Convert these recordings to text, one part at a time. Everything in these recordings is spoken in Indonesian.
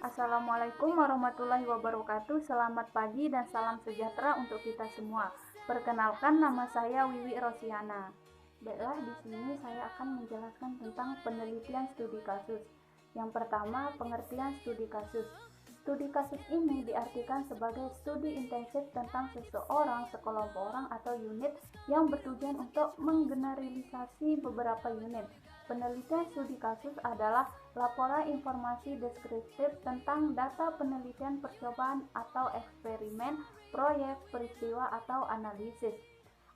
Assalamualaikum warahmatullahi wabarakatuh. Selamat pagi dan salam sejahtera untuk kita semua. Perkenalkan, nama saya Wiwi Rosiana. Baiklah, di sini saya akan menjelaskan tentang penelitian studi kasus. Yang pertama, pengertian studi kasus. Studi kasus ini diartikan sebagai studi intensif tentang seseorang, sekelompok orang, atau unit yang bertujuan untuk menggeneralisasi beberapa unit. Penelitian studi kasus adalah laporan informasi deskriptif tentang data penelitian percobaan atau eksperimen, proyek, peristiwa, atau analisis.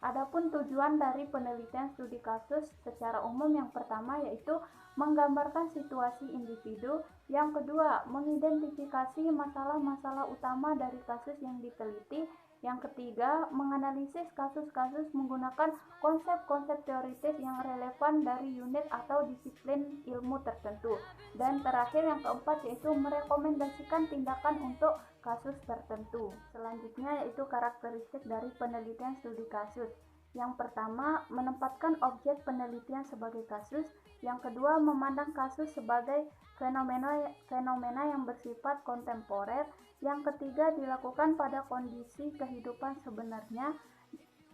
Adapun tujuan dari penelitian studi kasus secara umum yang pertama yaitu menggambarkan situasi individu, yang kedua mengidentifikasi masalah-masalah utama dari kasus yang diteliti, yang ketiga menganalisis kasus-kasus menggunakan konsep-konsep teoritis yang relevan dari unit atau disiplin ilmu tertentu, dan terakhir yang keempat yaitu merekomendasikan tindakan untuk kasus tertentu. Selanjutnya yaitu karakteristik dari penelitian studi kasus. Yang pertama, menempatkan objek penelitian sebagai kasus. Yang kedua, memandang kasus sebagai fenomena yang bersifat kontemporer. Yang ketiga, dilakukan pada kondisi kehidupan sebenarnya.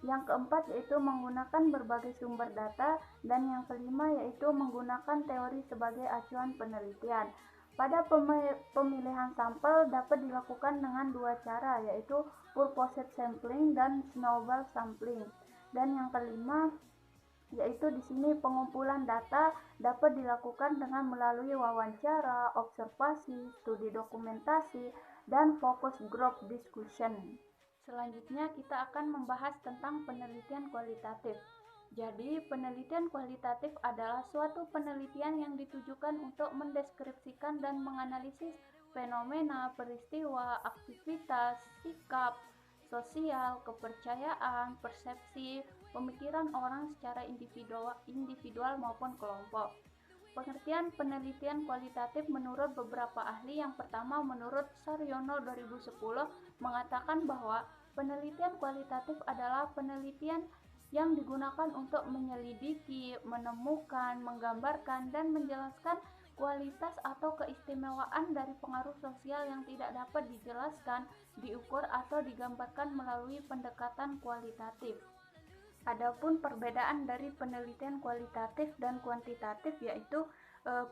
Yang keempat yaitu menggunakan berbagai sumber data, dan yang kelima yaitu menggunakan teori sebagai acuan penelitian. Pada pemilihan sampel dapat dilakukan dengan dua cara, yaitu purposive sampling dan snowball sampling. Dan yang kelima yaitu di sini pengumpulan data dapat dilakukan dengan melalui wawancara, observasi, studi dokumentasi, dan focus group discussion. Selanjutnya kita akan membahas tentang penelitian kualitatif. Jadi, penelitian kualitatif adalah suatu penelitian yang ditujukan untuk mendeskripsikan dan menganalisis fenomena, peristiwa, aktivitas, sikap, sosial, kepercayaan, persepsi, pemikiran orang secara individual maupun kelompok. Pengertian penelitian kualitatif menurut beberapa ahli. Yang pertama, menurut Saryono 2010 mengatakan bahwa penelitian kualitatif adalah penelitian yang digunakan untuk menyelidiki, menemukan, menggambarkan, dan menjelaskan kualitas atau keistimewaan dari pengaruh sosial yang tidak dapat dijelaskan, diukur, atau digambarkan melalui pendekatan kualitatif. Adapun perbedaan dari penelitian kualitatif dan kuantitatif yaitu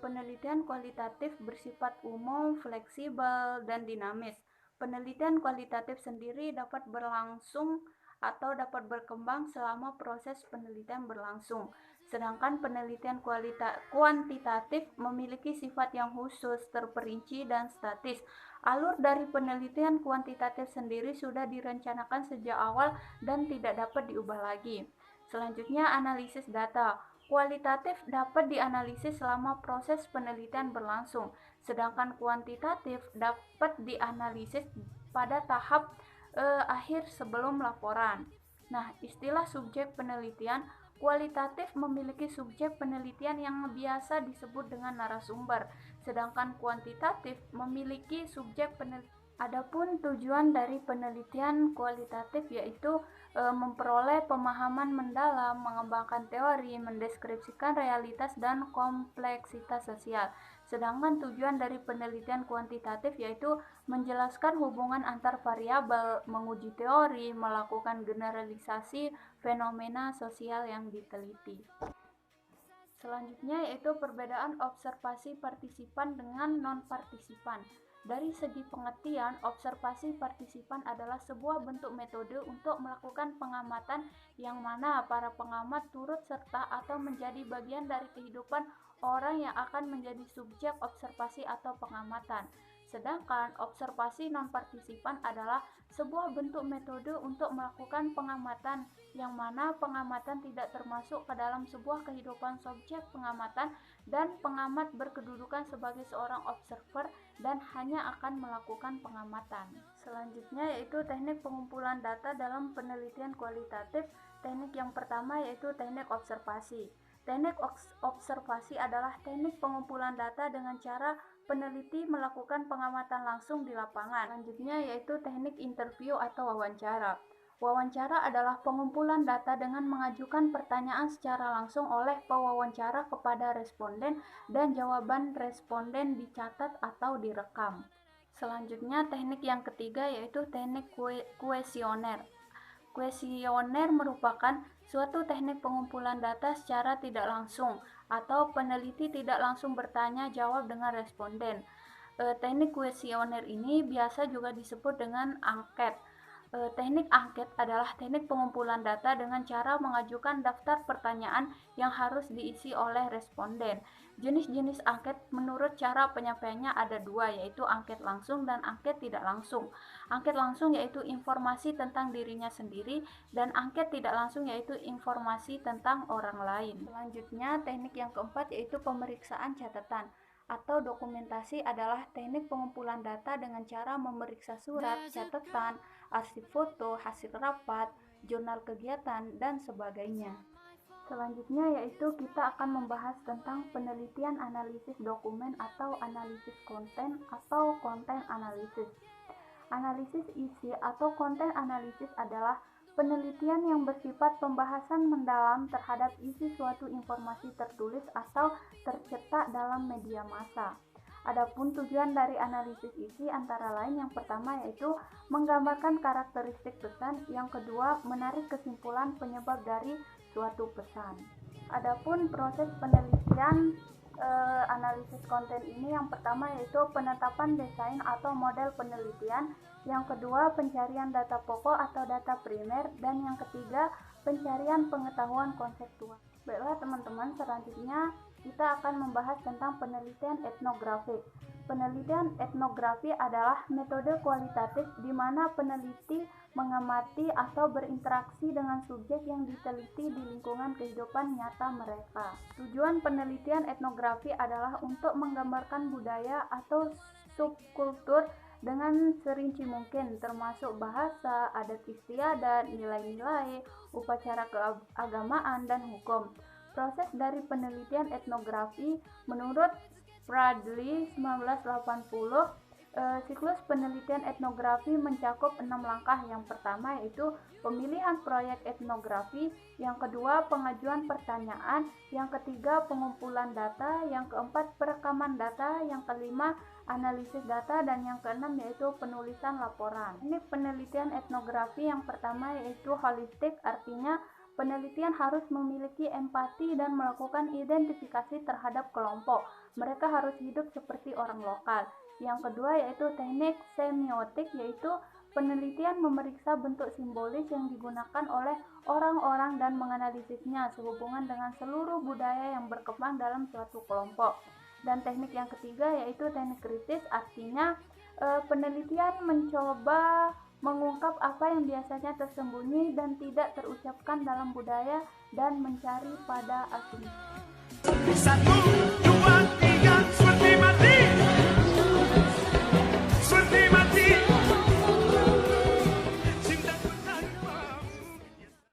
penelitian kualitatif bersifat umum, fleksibel, dan dinamis. Penelitian kualitatif sendiri dapat berlangsung atau dapat berkembang selama proses penelitian berlangsung. Sedangkan penelitian kuantitatif memiliki sifat yang khusus, terperinci, dan statis. Alur dari penelitian kuantitatif sendiri sudah direncanakan sejak awal dan tidak dapat diubah lagi. Selanjutnya, analisis data. Kualitatif dapat dianalisis selama proses penelitian berlangsung, sedangkan kuantitatif dapat dianalisis pada tahap akhir sebelum laporan. Nah, istilah subjek penelitian, kualitatif memiliki subjek penelitian yang biasa disebut dengan narasumber, sedangkan kuantitatif memiliki subjek penelitian. Adapun tujuan dari penelitian kualitatif yaitu memperoleh pemahaman mendalam, mengembangkan teori, mendeskripsikan realitas dan kompleksitas sosial. Sedangkan tujuan dari penelitian kuantitatif yaitu menjelaskan hubungan antar variabel, menguji teori, melakukan generalisasi fenomena sosial yang diteliti. Selanjutnya yaitu perbedaan observasi partisipan dengan non-partisipan. Dari segi pengertian, observasi partisipan adalah sebuah bentuk metode untuk melakukan pengamatan yang mana para pengamat turut serta atau menjadi bagian dari kehidupan orang yang akan menjadi subjek observasi atau pengamatan. Sedangkan observasi non-partisipan adalah sebuah bentuk metode untuk melakukan pengamatan yang mana pengamatan tidak termasuk ke dalam sebuah kehidupan subjek pengamatan, dan pengamat berkedudukan sebagai seorang observer dan hanya akan melakukan pengamatan. Selanjutnya yaitu teknik pengumpulan data dalam penelitian kualitatif. Teknik yang pertama yaitu teknik observasi. Teknik observasi adalah teknik pengumpulan data dengan cara peneliti melakukan pengamatan langsung di lapangan. Selanjutnya yaitu teknik interview atau wawancara. Wawancara adalah pengumpulan data dengan mengajukan pertanyaan secara langsung oleh pewawancara kepada responden dan jawaban responden dicatat atau direkam. Selanjutnya, teknik yang ketiga yaitu teknik kuesioner. Kuesioner merupakan suatu teknik pengumpulan data secara tidak langsung atau peneliti tidak langsung bertanya jawab dengan responden. Teknik kuesioner ini biasa juga disebut dengan angket. Teknik angket adalah teknik pengumpulan data dengan cara mengajukan daftar pertanyaan yang harus diisi oleh responden. Jenis-jenis angket menurut cara penyampaiannya ada dua, yaitu angket langsung dan angket tidak langsung. Angket langsung yaitu informasi tentang dirinya sendiri, dan angket tidak langsung yaitu informasi tentang orang lain. Selanjutnya, teknik yang keempat yaitu pemeriksaan catatan atau dokumentasi adalah teknik pengumpulan data dengan cara memeriksa surat, catatan, arsip foto, hasil rapat, jurnal kegiatan, dan sebagainya. Selanjutnya yaitu kita akan membahas tentang penelitian analisis dokumen atau analisis konten atau konten analisis. Analisis isi atau konten analisis adalah penelitian yang bersifat pembahasan mendalam terhadap isi suatu informasi tertulis atau tercetak dalam media massa. Adapun tujuan dari analisis isi antara lain yang pertama yaitu menggambarkan karakteristik pesan, yang kedua menarik kesimpulan penyebab dari suatu pesan. Adapun proses penelitian analisis konten ini yang pertama yaitu penetapan desain atau model penelitian, yang kedua pencarian data pokok atau data primer, dan yang ketiga pencarian pengetahuan konseptual. Baiklah teman-teman, selanjutnya kita akan membahas tentang penelitian etnografik. Penelitian etnografi adalah metode kualitatif di mana peneliti mengamati atau berinteraksi dengan subjek yang diteliti di lingkungan kehidupan nyata mereka. Tujuan penelitian etnografi adalah untuk menggambarkan budaya atau subkultur dengan serinci mungkin, termasuk bahasa, adat istiadat, nilai-nilai, upacara keagamaan, dan hukum. Proses dari penelitian etnografi menurut Bradley 1980, siklus penelitian etnografi mencakup 6 langkah. Yang pertama yaitu pemilihan proyek etnografi, yang kedua pengajuan pertanyaan, yang ketiga pengumpulan data, yang keempat perekaman data, yang kelima analisis data, dan yang keenam yaitu penulisan laporan. Ini penelitian etnografi yang pertama yaitu holistik, artinya penelitian harus memiliki empati dan melakukan identifikasi terhadap kelompok. Mereka harus hidup seperti orang lokal. Yang kedua yaitu teknik semiotik, yaitu penelitian memeriksa bentuk simbolis yang digunakan oleh orang-orang dan menganalisisnya sehubungan dengan seluruh budaya yang berkembang dalam suatu kelompok. Dan teknik yang ketiga yaitu teknik kritis, artinya penelitian mencoba mengungkap apa yang biasanya tersembunyi dan tidak terucapkan dalam budaya dan mencari pada aslinya. 1, 2, 3,